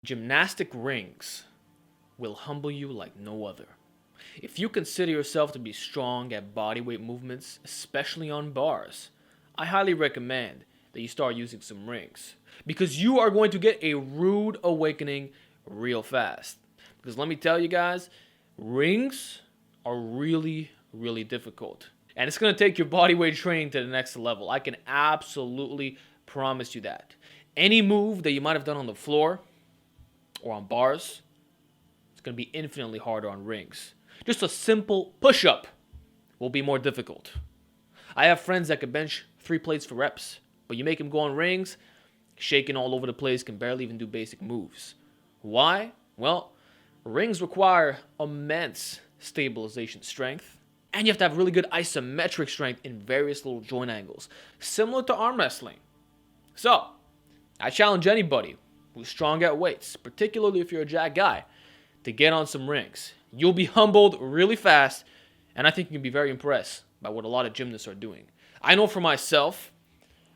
Gymnastic rings will humble you like no other. If you consider yourself to be strong at bodyweight movements, especially on bars, I highly recommend that you start using some rings because you are going to get a rude awakening real fast. Because let me tell you guys, rings are really, really difficult. And it's going to take your bodyweight training to the next level. I can absolutely promise you that. Any move that you might have done on the floor or on bars, it's going to be infinitely harder on rings. Just a simple push-up will be more difficult. I have friends that can bench 3 plates for reps, but you make them go on rings, shaking all over the place, can barely even do basic moves. Why? Well, rings require immense stabilization strength, and you have to have really good isometric strength in various little joint angles, similar to arm wrestling. So, I challenge anybody who's strong at weights, particularly if you're a jack guy, to get on some rings. You'll be humbled really fast, and I think you can be very impressed by what a lot of gymnasts are doing. I know for myself,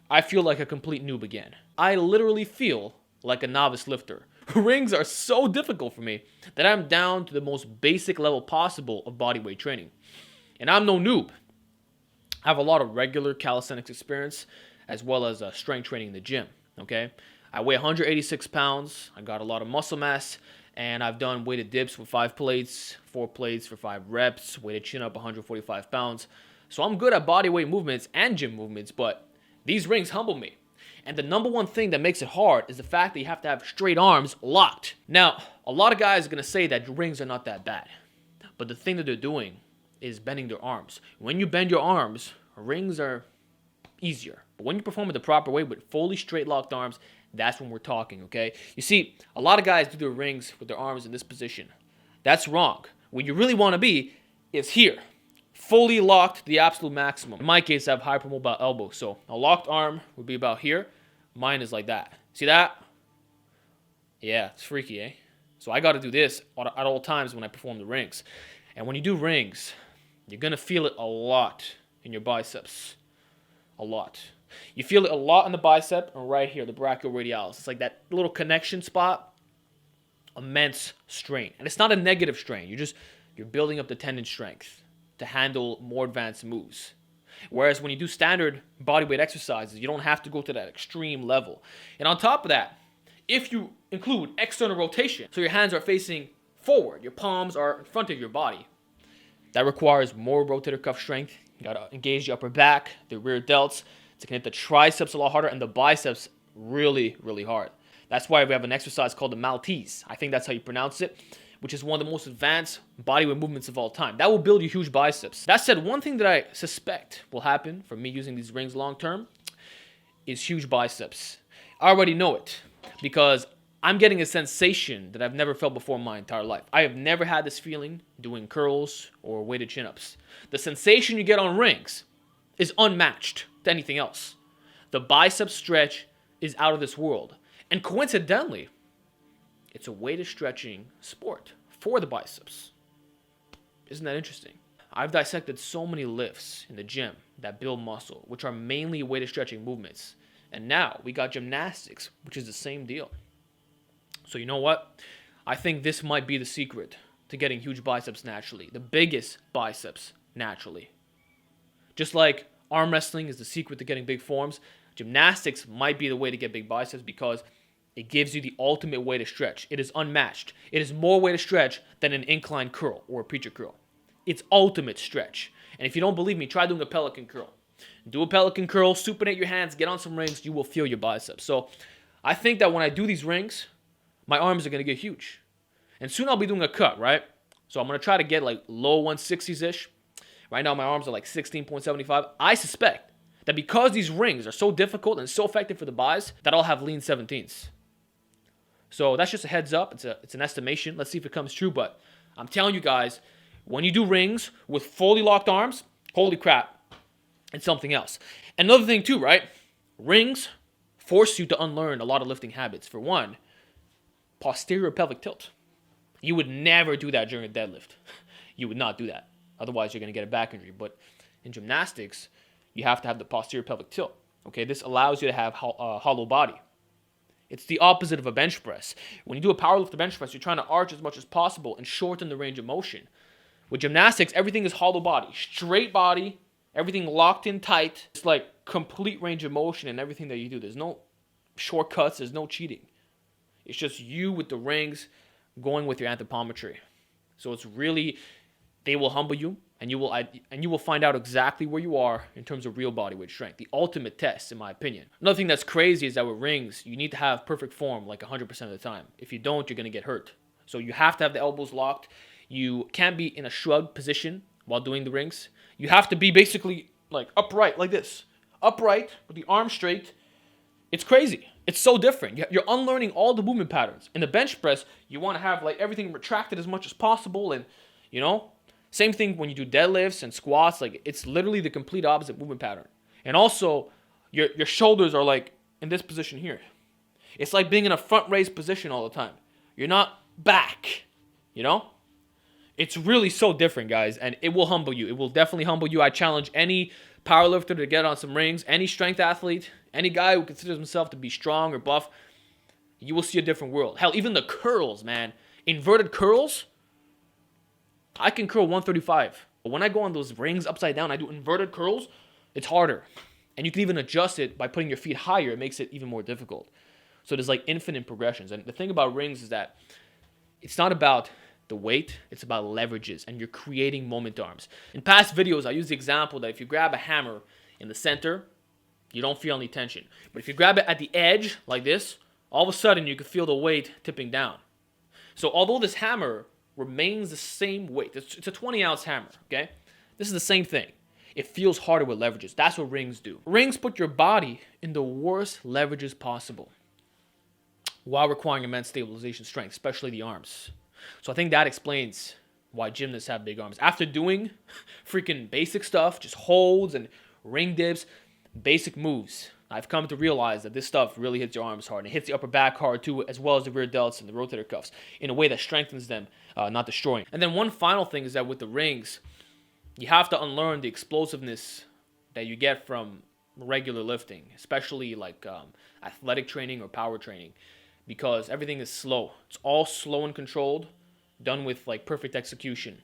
I feel like a complete noob again. I literally feel like a novice lifter. Rings are so difficult for me that I'm down to the most basic level possible of bodyweight training. And I'm no noob. I have a lot of regular calisthenics experience as well as strength training in the gym, okay? I weigh 186 pounds. I got a lot of muscle mass, and I've done weighted dips with 5 plates, 4 plates for 5 reps, weighted chin up 145 pounds. So I'm good at bodyweight movements and gym movements, but these rings humble me. And the number one thing that makes it hard is the fact that you have to have straight arms locked. Now, a lot of guys are going to say that rings are not that bad, but the thing that they're doing is bending their arms. When you bend your arms, rings are easier. But when you perform it the proper way with fully straight locked arms, that's when we're talking, okay? You see, a lot of guys do their rings with their arms in this position. That's wrong. Where you really want to be is here. Fully locked to the absolute maximum. In my case, I have hypermobile elbow. So a locked arm would be about here. Mine is like that. See that? Yeah, it's freaky, eh? So I got to do this at all times when I perform the rings. And when you do rings, you're going to feel it a lot in your biceps. A lot. You feel it a lot in the bicep and right here, the brachioradialis. It's like that little connection spot. Immense strain. And it's not a negative strain. You're building up the tendon strength to handle more advanced moves. Whereas when you do standard bodyweight exercises, you don't have to go to that extreme level. And on top of that, if you include external rotation, so your hands are facing forward, your palms are in front of your body, that requires more rotator cuff strength. You gotta engage the upper back, the rear delts, to connect the triceps a lot harder and the biceps really, really hard. That's why we have an exercise called the Maltese. I think that's how you pronounce it, which is one of the most advanced bodyweight movements of all time. That will build you huge biceps. That said, one thing that I suspect will happen from me using these rings long term is huge biceps. I already know it because I'm getting a sensation that I've never felt before in my entire life. I have never had this feeling doing curls or weighted chin-ups. The sensation you get on rings is unmatched to anything else. The bicep stretch is out of this world. And coincidentally, it's a weighted stretching sport for the biceps. Isn't that interesting? I've dissected so many lifts in the gym that build muscle, which are mainly weighted stretching movements. And now we got gymnastics, which is the same deal. So you know what? I think this might be the secret to getting huge biceps naturally. The biggest biceps naturally. Just like arm wrestling is the secret to getting big forms, gymnastics might be the way to get big biceps because it gives you the ultimate way to stretch. It is unmatched. It is more way to stretch than an incline curl or a preacher curl. It's ultimate stretch. And if you don't believe me, try doing a pelican curl. Do a pelican curl, supinate your hands, get on some rings, you will feel your biceps. So I think that when I do these rings, my arms are going to get huge. And soon I'll be doing a cut, right? So I'm going to try to get like low 160s-ish. Right now my arms are like 16.75. I suspect that because these rings are so difficult and so effective for the bis, that I'll have lean 17s. So that's just a heads up. It's an estimation. Let's see if it comes true. But I'm telling you guys, when you do rings with fully locked arms, holy crap, it's something else. Another thing too, right? Rings force you to unlearn a lot of lifting habits. For one, posterior pelvic tilt. You would never do that during a deadlift. You would not do that. Otherwise, you're going to get a back injury. But in gymnastics, you have to have the posterior pelvic tilt. Okay, this allows you to have a hollow body. It's the opposite of a bench press. When you do a powerlifter bench press, you're trying to arch as much as possible and shorten the range of motion. With gymnastics, everything is hollow body, straight body, everything locked in tight. It's like complete range of motion in everything that you do. There's no shortcuts, there's no cheating. It's just you with the rings going with your anthropometry. So it's really, they will humble you, and you will find out exactly where you are in terms of real body weight strength. The ultimate test, in my opinion. Another thing that's crazy is that with rings, you need to have perfect form like 100% of the time. If you don't, you're going to get hurt. So you have to have the elbows locked. You can't be in a shrug position while doing the rings. You have to be basically like upright, like this. Upright, with the arms straight. It's crazy. It's so different. You're unlearning all the movement patterns. In the bench press, you want to have like everything retracted as much as possible, and you know, same thing when you do deadlifts and squats. Like, it's literally the complete opposite movement pattern. And also, your shoulders are like in this position here. It's like being in a front raised position all the time. You're not back, you know? It's really so different, guys, and it will humble you. It will definitely humble you. I challenge any powerlifter to get on some rings, any strength athlete, any guy who considers himself to be strong or buff. You will see a different world. Hell, even the curls, man. Inverted curls, I can curl 135. But when I go on those rings upside down, I do inverted curls, it's harder. And you can even adjust it by putting your feet higher. It makes it even more difficult. So there's like infinite progressions. And the thing about rings is that it's not about the weight, it's about leverages, and you're creating moment arms. In past videos, I used the example that if you grab a hammer in the center, you don't feel any tension. But if you grab it at the edge, like this, all of a sudden you can feel the weight tipping down. So although this hammer remains the same weight, it's a 20-ounce hammer, okay? This is the same thing. It feels harder with leverages. That's what rings do. Rings put your body in the worst leverages possible while requiring immense stabilization strength, especially the arms. So I think that explains why gymnasts have big arms. After doing freaking basic stuff, just holds and ring dips, basic moves, I've come to realize that this stuff really hits your arms hard. And it hits the upper back hard too, as well as the rear delts and the rotator cuffs in a way that strengthens them, not destroying. And then one final thing is that with the rings, you have to unlearn the explosiveness that you get from regular lifting, especially like athletic training or power training, because everything is slow. It's all slow and controlled, done with like perfect execution.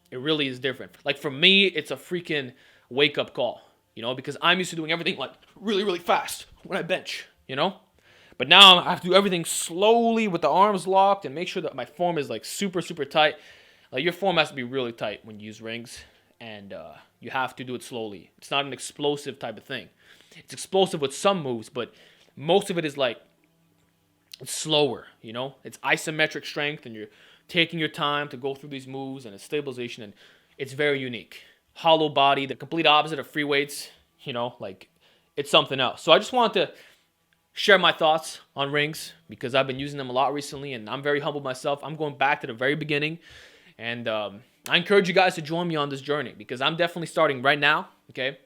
It really is different. Like for me, it's a freaking wake-up call, you know, because I'm used to doing everything like really, really fast when I bench, you know? But now I have to do everything slowly with the arms locked and make sure that my form is like super, super tight. Like your form has to be really tight when you use rings, and you have to do it slowly. It's not an explosive type of thing. It's explosive with some moves, but most of it is like, it's slower, you know? It's isometric strength, and you're taking your time to go through these moves, and it's stabilization, and it's very unique. Hollow body, the complete opposite of free weights, you know, like it's something else. So I just wanted to share my thoughts on rings because I've been using them a lot recently, and I'm very humbled myself. I'm going back to the very beginning, and I encourage you guys to join me on this journey because I'm definitely starting right now, okay?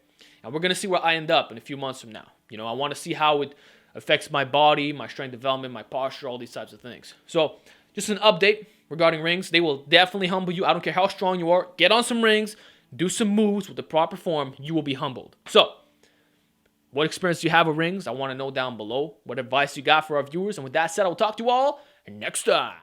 And we're going to see where I end up in a few months from now. You know, I want to see how it affects my body, my strength development, my posture, all these types of things. So just an update regarding rings. They will definitely humble you. I don't care how strong you are. Get on some rings. Do some moves with the proper form. You will be humbled. So what experience do you have with rings? I want to know down below. What advice you got for our viewers. And with that said, I will talk to you all next time.